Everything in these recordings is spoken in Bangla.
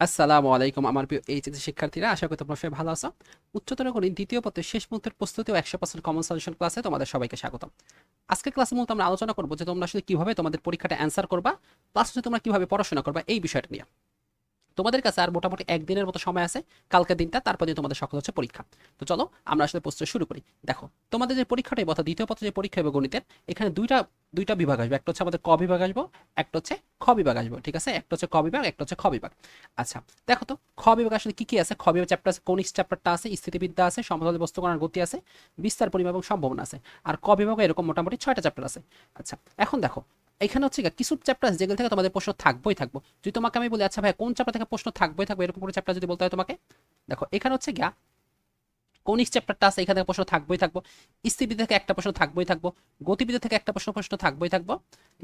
আসসালামু আলাইকুম আমার প্রিয় এইচএসসি শিক্ষার্থীরা, আশা করি তোমরা সবাই ভালো আছো। উচ্চতর গণিত দ্বিতীয় পত্রের শেষ মুহূর্তের প্রস্তুতি ও 100% কমন সলিউশন ক্লাসে তোমাদের সবাইকে স্বাগতম। আজকের ক্লাসে মূলত আমরা আলোচনা করব যে তোমরা আসলে কিভাবে তোমাদের পরীক্ষাটা অ্যান্সার করবা, প্লাস হচ্ছে তোমরা কিভাবে পড়াশোনা করবা এই বিষয়টা নিয়ে। তোমাদের কাছে আর মোটামুটি একদিনের মতো সময় আছে, কালকের দিনটা, তারপর দিয়ে তোমাদের সকল হচ্ছে পরীক্ষা। তো চলো আমরা আসলে প্রস্তুতি শুরু করি। দেখো, তোমাদের যে পরীক্ষাটাই অর্থাৎ দ্বিতীয় পত্রে যে পরীক্ষা হবে গণিতের, এখানে দুইটা দুইটা বিভাগ আসবে। একটা হচ্ছে আমাদের ক বিভাগ আসবো, একটা হচ্ছে খ বিভাগ আসবো। ঠিক আছে, একটা হচ্ছে ক বিভাগ, একটা হচ্ছে খ বিভাগ। আচ্ছা, দেখো তো খ বিভাগ আসলে কি কি আছে। খ বিভাগ চ্যাপ্টার আছে, কনিক্স চ্যাপ্টারটা আছে, স্থিতিবিদ্যা আছে, সমতল বস্তু গণনার গতি আছে, বিস্তার পরিমাপ এবং সম্ভাবনা আছে। আর ক বিভাগে এরকম মোটামুটি 6টা চ্যাপ্টার আছে। আচ্ছা, এখন দেখো, এখানে হচ্ছে কিছু চ্যাপ্টার যেগুলো থেকে তোমাদের প্রশ্ন থাকবোই থাকবো। যদি তোমাকে আমি বলি আচ্ছা ভাই কোন চ্যাপ্টার থেকে প্রশ্ন থাকবোই থাকবে, এরকম কোনো চ্যাপ্টার যদি বলতে হয় তোমাকে, দেখো এখানে হচ্ছে গিয়া কনিক্স চ্যাপ্টারটা আছে, এখান থেকে প্রশ্ন থাকবোই থাকবো। স্থিতিবিদ্যা থেকে একটা প্রশ্ন থাকবোই থাকবো। গতিবিদ্যা থেকে একটা প্রশ্ন প্রশ্ন থাকবোই থাকবো,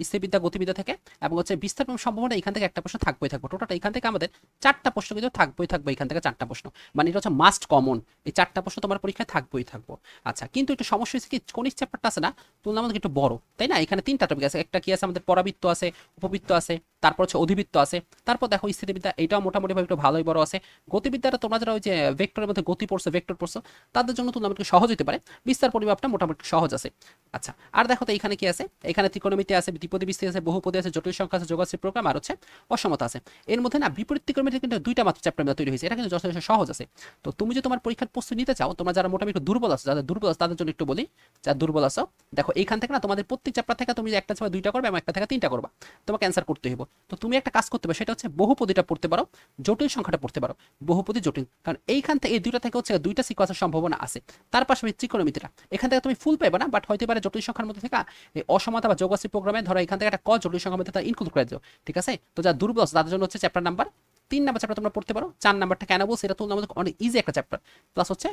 স্থিতিবিদ্যা গতিবিদ্যা থেকে। এবং হচ্ছে বিস্তার এবং সম্ভাবনা এখান থেকে একটা প্রশ্ন থাকবোই থাকবো। টোটাল এখান থেকে আমাদের 4টা প্রশ্ন কিন্তু থাকবোই থাকবো, এখান থেকে 4টা প্রশ্ন। মানে এটা হচ্ছে মাস্ট কমন, এই 4টা প্রশ্ন তোমার পরীক্ষায় থাকবোই থাকবো। আচ্ছা, কিন্তু একটু সমস্যা হচ্ছে কি, কনিক্স চ্যাপ্টারটা আছে না, তুলনামূলক একটু বড়, তাই না? এখানে 3টা টপিক আছে। একটা কি আছে আমাদের পরাবৃত্ত আছে, উপবৃত্ত আছে, তারপর হচ্ছে অধিবৃত্ত আছে। তারপর দেখো স্থিতিবিদ্যা, এটাও মোটামুটি ভাবে একটু ভালোই বড় আছে। গতিবিদ্যাটা তোমরা যারা ওই যে ভেক্টরের মধ্যে গতি পড়ছো, ভেক্টর পড়ছো, তাদের জন্য তুলনামূলক সহজ হতে পারে। বিস্তার পরিমাপটা মোটামুটি সহজ আছে। আচ্ছা, আর দেখো তো এখানে কি আছে, এখানে ত্রিকোণমিতি আছে, দ্বিপদী বিস্তৃতি আছে, বহুপদী আছে, জটিল সংখ্যা আছে, যোগাশ্রী প্রোগ্রাম আর হচ্ছে অসমতা আছে। এর মধ্যে না বিপরীত ত্রিকোণমিতি কিন্তু 2টা মাত্র চ্যাপ্টার তৈরি হয়েছে, এটা কিন্তু যথেষ্ট সহজ আছে। তো তুমি যদি তোমার পরীক্ষার প্রস্তুতি নিতে চাও, তোমরা যারা মোটামুটি একটু দুর্বল আছো, যাদের দুর্বল আছে তাদের জন্য একটু বলি, যারা দুর্বল আছো, দেখো এইখান থেকে না তোমাদের প্রত্যেক চ্যাপ্টার থেকে তুমি একটা চ্যাপ্টার 2টা করবে এবং একটা থেকে 3টা করবা, তোমাকে অ্যান্সার করতে হইব। তো তুমি একটা কাজ করতে পারো, সেটা হচ্ছে বহুপদীটা পড়তে পারো, জটিল সংখ্যাটা পড়তে পারো। বহুপদী জটিল, কারণ এইখান থেকে এই 2টা থেকে হচ্ছে 2টা সিকোয়েন্সের সম্ভাবনা আছে। তার পাশাপাশি ত্রিকোণমিতিটা এখান থেকে তুমি ফুল পাইবে না, বাট হইতে পারে জটিল সংখ্যার মধ্যে থেকে এই অসমতা বা যোগাশ্রী প্রোগ্রামে ধরো এখান থেকে একটা ক জটিল সংখ্যার মধ্যে তারা ইনক্লুড করে দিও। ঠিক আছে, তো যারা দুর্বল আছে তাদের জন্য হচ্ছে চ্যাপ্টার নাম্বার 3 নাম্বার চ্যাপ্টার তোমরা পড়তে পারো। 4 নাম্বারটা কেন বলছি, এটা তুলনামূলক অনেক ইজি একটা চ্যাপ্টার। প্লাস হচ্ছে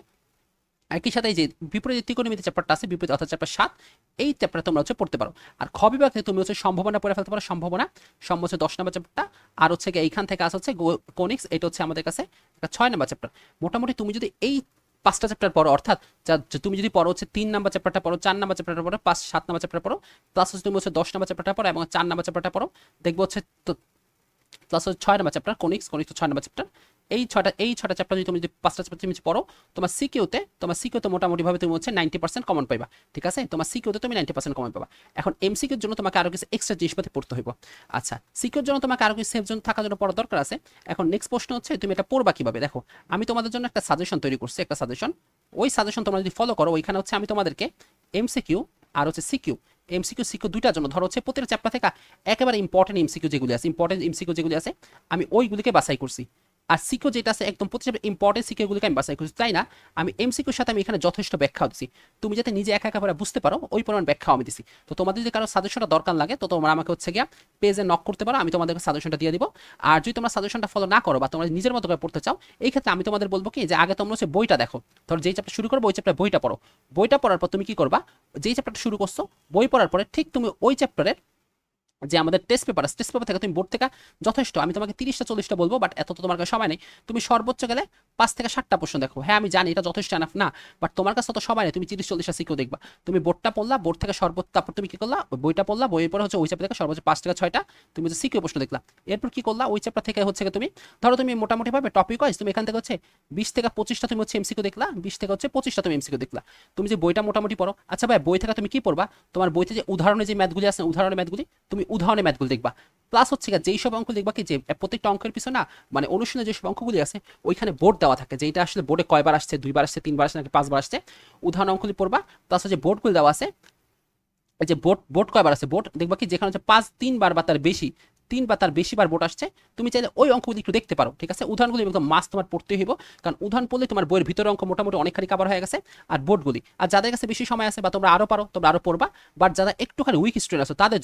একই সাথে এই যে বিপরীত ত্রিকোণমিতি চ্যাপ্টারটা আছে, বিপরীত অর্থাৎ চ্যাপ্টার 7, এই চ্যাপ্টার তোমরা হচ্ছে পড়তে পারো। আর খ বিভাগে তুমি হচ্ছে সম্ভাবনা পড়ে ফেলতে পারো, সম্ভাবনা হচ্ছে 10 নাম্বার চ্যাপ্টারটা। আর হচ্ছে এইখান থেকে আসা হচ্ছে কোনিক্স, এটা হচ্ছে আমাদের কাছে একটা 6 নাম্বার চ্যাপ্টার। মোটামুটি তুমি যদি এই 5টা চ্যাপ্টার পড়ো, অর্থাৎ তুমি যদি পড়ো হচ্ছে 3 নাম্বার চ্যাপ্টারটা পড়ো, 4 নাম্বার চ্যাপ্টারটা পড়ো, 5 7 নাম্বার চ্যাপ্টার পড়ো, প্লাস হচ্ছে তুমি হচ্ছে 10 নাম্বার চ্যাপ্টারটা পড়ো এবং 4 নাম্বার চ্যাপ্টারটা পড়ো, দেখবো হচ্ছে তো প্লাস হচ্ছে 6 number chapter conics, 6 number chapter. এই ছটা চ্যাপ্টার যদি তুমি যদি 5টা চ্যাপ্টার তুমি পড়ো, তোমার সিকিউতে মোটামুটি ভাবে তুমি হচ্ছে 90% কমন পাইবা। ঠিক আছে, তোমার সিকিউতে তুমি 90% কমন পাবা। এখন এমসিকিউর জন্য তোমাকে আরো কিছু এক্সট্রা জিনিসপাতি পড়তে হইব। আচ্ছা, সিকিউর জন্য তোমাকে আরো কিছু সেফ জোন থাকার জন্য পড়ার দরকার আছে। এখন নেক্সট প্রশ্ন হচ্ছে তুমি এটা পড়বা কিভাবে। দেখো, আমি তোমাদের জন্য একটা সাজেশন তৈরি করছি, একটা সাজেশন। ওই সাজেশন তোমরা যদি ফলো করো, ওইখানে হচ্ছে আমি তোমাদেরকে এমসিকিউ আর হচ্ছে সিকিউ, এমসিকিউ সিকিউ দুইটার জন্য ধরো হচ্ছে প্রত্যেকটা চ্যাপ্টার থেকে একেবারে ইম্পর্টেন্ট এমসিকিউ যেগুলি আছে, ইম্পর্টেন্ট এমসিকিউ যেগুলি আছে, আমি ওইগুলিকে বাছাই করছি। আর সিকিউ যেটা আছে একদম প্রত্যেকটা ইম্পর্টেন্ট সিকিউগুলিকে আমি বাছাই করছি, তাই না? আমি এমসিকিউর সাথে আমি এখানে যথেষ্ট ব্যাখ্যা দিচ্ছি, তুমি যাতে নিজে একা একা বুঝতে পারো ওই পরিমাণ ব্যাখ্যাও আমি দিছি। তো তোমাদের যদি কারো সাজেশনটা দরকার লাগে, তো তোমরা আমাকে হচ্ছে গিয়া পেজে নক করতে পারো, আমি তোমাদেরকে সাজেশনটা দিয়ে দিব। আর যদি তোমরা সাজেশনটা ফলো না করো বা তোমরা নিজের মতো করে পড়তে চাও, এই ক্ষেত্রে আমি তোমাদের বলবো কি, যে আগে তোমরা হচ্ছে বইটা দেখো। ধরো যেই চ্যাপ্টার শুরু করবো ওই চ্যাপ্টার বইটা পড়ো। বইটা পড়ার পর তুমি কি করবা, যেই চ্যাপ্টারটা শুরু করছো, বই পড়ার পরে ঠিক তুমি ওই চ্যাপ্টারের যে আমাদের টেস্ট পেপার থেকে তুমি বোর্ড থেকে যথেষ্ট, আমি তোমাকে 30টা 40টা বলবো, বাট এত তো তোমার কাছে সময় নেই। তুমি সর্বোচ্চ গেলে 5 থেকে 7টা প্রশ্ন দেখো। হ্যাঁ আমি জানি এটা যথেষ্ট এনাফ না, বাট তোমার কাছে তো সময় নেই, তুমি 30 40টা শিখেও দেখবা। তুমি বোর্ডটা পড়লা, বোর্ড থেকে সর্বোচ্চ, তারপর তুমি কি করলা, ওই বইটা পড়লা, বইয়ের পরে হচ্ছে ওই চ্যাপ্টার থেকে সর্বোচ্চ 5 থেকে 6টা তুমি হচ্ছে সিকিউ প্রশ্ন দেখলা। এরপর কি করলা, ওই চ্যাপ্টার থেকে হচ্ছে তুমি ধরো তুমি মোটামুটি ভাবে টপিক ওয়াইজ তুমি এখান থেকে হচ্ছে 20 থেকে 25টা তুমি হচ্ছে এমসিকিউ দেখলা, 20 থেকে হচ্ছে 25টা তুমি এমসিকিউ দেখলা। তুমি যে বইটা মোটামুটি পড়ো, আচ্ছা ভাই বই থেকে তুমি কি পড়বা, তোমার বইতে যে উদাহরণে যে ম্যাথগুলি আছে, উদাহরণের ম্যাথগুলি তুমি উদাহরণের ম্যাথগুলি দেখবা। প্লাস হচ্ছে যেই সব অঙ্ক দেখবা কি, যে প্রত্যেকটা অঙ্কের পিছনে না, মানে অনুশীলনে যেসব অঙ্কগুলি আছে ওইখানে বোর্ড দেওয়া থাকে, যে এটা আসলে বোর্ডে কয়বার আসছে, 2বার আসছে, 3বার আসছে নাকি 5বার আসছে, উদাহরণ অঙ্কগুলি পড়বা। প্লাস হচ্ছে বোর্ডগুলি দেওয়া আছে, এই যে বোর্ড বোর্ড কয়বার আছে, বোর্ড দেখবা কি যেখানে হচ্ছে 3বার বা তার বেশি, 3 বা তার বেশি বার বোর্ড আসছে, তুমি চাইলে ওই অঙ্কগুলি একটু দেখতে পারো। ঠিক আছে, উদাহরণগুলি একদম মাস তোমার পড়তে হইব, কারণ উদাহরণ পড়লে তোমার বইয়ের ভিতরে অঙ্ক মোটামুটি অনেকখানি কাভার হয়ে গেছে। আর বোর্ডগুলি, আর যাদের কাছে বেশি সময় আছে বা তোমরা আরো পারো তোমরা আরো পড়বা, বাট যারা একটুখানি উইক স্টুডেন্ট আছে তাদের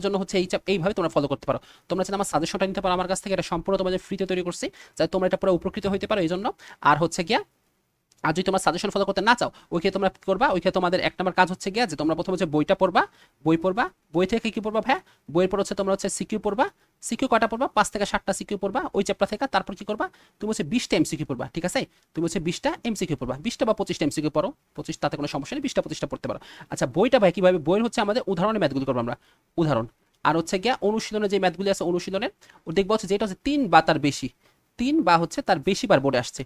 জন্য হচ্ছে এইভাবে তোমরা ফলো করতে পারো। তোমরা চাইলে আমার সাজেশনটা নিতে পারো আমার কাছ থেকে, এটা সম্পূর্ণ তোমাদের ফ্রিতে তৈরি করছি, যাতে তোমরা এটা পুরো উপকৃত হইতে পারো এই জন্য। আর হচ্ছে গিয়া, আর যদি তোমার সাজেশন ফলো করতে না চাও, ওইখানে তোমরা কি করবা, ওইখানে তোমাদের 1 নম্বর কাজ হচ্ছে গিয়া যে তোমরা প্রথমে হচ্ছে বইটা পড়বা, বই পড়বা, বই থেকে কি পড়বা ভাই, বইয়ের পর হচ্ছে তোমরা হচ্ছে সিকিউ পড়বা। সিকিউ কয়টা পড়বা, 5 থেকে 7টা সিকিউ পড়বা ওই চ্যাপ্টার থেকে। তারপর কি করবা, তুমি হচ্ছে 20টা এমসিকিউ পড়বা। ঠিক আছে, তুমি হচ্ছে 20টা এমসিকিউ পড়বা, 20টা বা 25টা এমসিকিউ পড়ো, 25 তাতে কোনো সমস্যা নেই, 20টা 25টা পড়তে পারো। আচ্ছা, বইটা ভাই কিভাবে, বইয়ের হচ্ছে আমাদের উদাহরণের ম্যাথগুলো করবো আমরা, উদাহরণ। আর হচ্ছে গিয়া অনুশীলনের যে ম্যাথগুলি আছে অনুশীলনের, ও দেখবো হচ্ছে যেটা হচ্ছে 3 বা তার বেশি, 3 বা হচ্ছে তার বেশিবার বোর্ডে আসছে,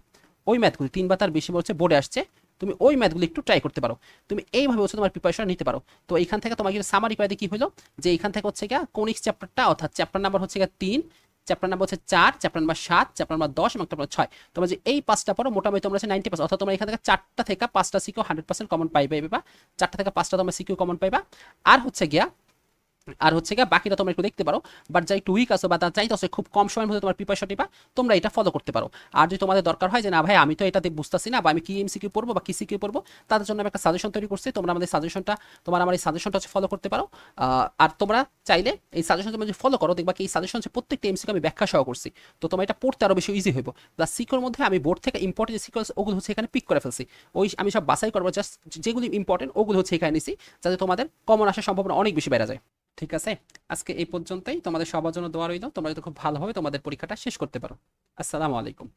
ওই ম্যাথগুলি 3 বা তার বেশিবার হচ্ছে বোর্ডে আসছে, তুমি ওই ম্যাথগুলি একটু ট্রাই করতে পারো। তুমি এইভাবে হচ্ছে তোমার প্রিপারেশন নিতে পারো। তো এইখান থেকে তোমাকে সামারি করে কি হলো, যে এইখান থেকে হচ্ছে গিয়া কোনিক্স চ্যাপ্টারটা, অর্থাৎ চ্যাপ্টার নাম্বার হচ্ছে গিয়া 3, চ্যাপ্টার নাম্বার হচ্ছে 4, চ্যাপ্টার নাম্বার 7, চ্যাপ্টার নাম্বার 10 এবং চ্যাপ্টার 6। তোমরা যে এই 5টা পড়ো মোটামুটি তোমরা 90%, অর্থাৎ তোমরা এখান থেকে 4টা থেকে 5টা সিকিউ 100% কমন পাইবে, বা 4টা থেকে 5টা তোমরা সিকিউ কমন পাইবা। আর হচ্ছে গিয়া বাকিটা তোমরা একটু দেখতে পারো, বাট যাই একটু উইক আছো বা চাইতেছো খুব কম সময়ের মধ্যে তোমার প্রিপারেশন নিবা, তোমরা এটা ফলো করতে পারো। আর যদি তোমাদের দরকার হয় যে না ভাই আমি তো এটাতে বুঝতেছি না, বা আমি কি এমসিকিউ পড়বো বা কি সিকিউ পড়বো, তাদের জন্য আমি একটা সাজেশন তৈরি করছি। তোমরা আমার এই সাজেশনটা হচ্ছে ফলো করতে পারো। আর তোমরা চাইলে এই সাজেশন তোমরা যদি ফলো করো, দেখবা কি এই সাজেশন হচ্ছে প্রত্যেকটা এমসিকিউ আমি ব্যাখ্যা সহ করছি। তো তোমরা এটা পড়তে আরো বেশি ইজি হইব। প্লাস সিকিউর মধ্যে আমি বোর্ড থেকে ইম্পর্টেন্ট সিকিউর ওগুলো হচ্ছে এখানে পিক করে ফেলছি, ওই আমি সব বাছাই করবো, জাস্ট যেগুলি ইম্পর্টেন্ট ওগুলো হচ্ছে এখানে নিছি, যাতে তোমাদের কমন আসার সম্ভাবনা অনেক বেশি বেড়ে যায়। ঠিক আছে, আজকে এই পর্যন্তই। তোমাদের সবার জন্য দোয়া রইল, তোমরা যাতে খুব ভালোভাবে তোমাদের পরীক্ষাটা শেষ করতে পারো। আসসালামু আলাইকুম।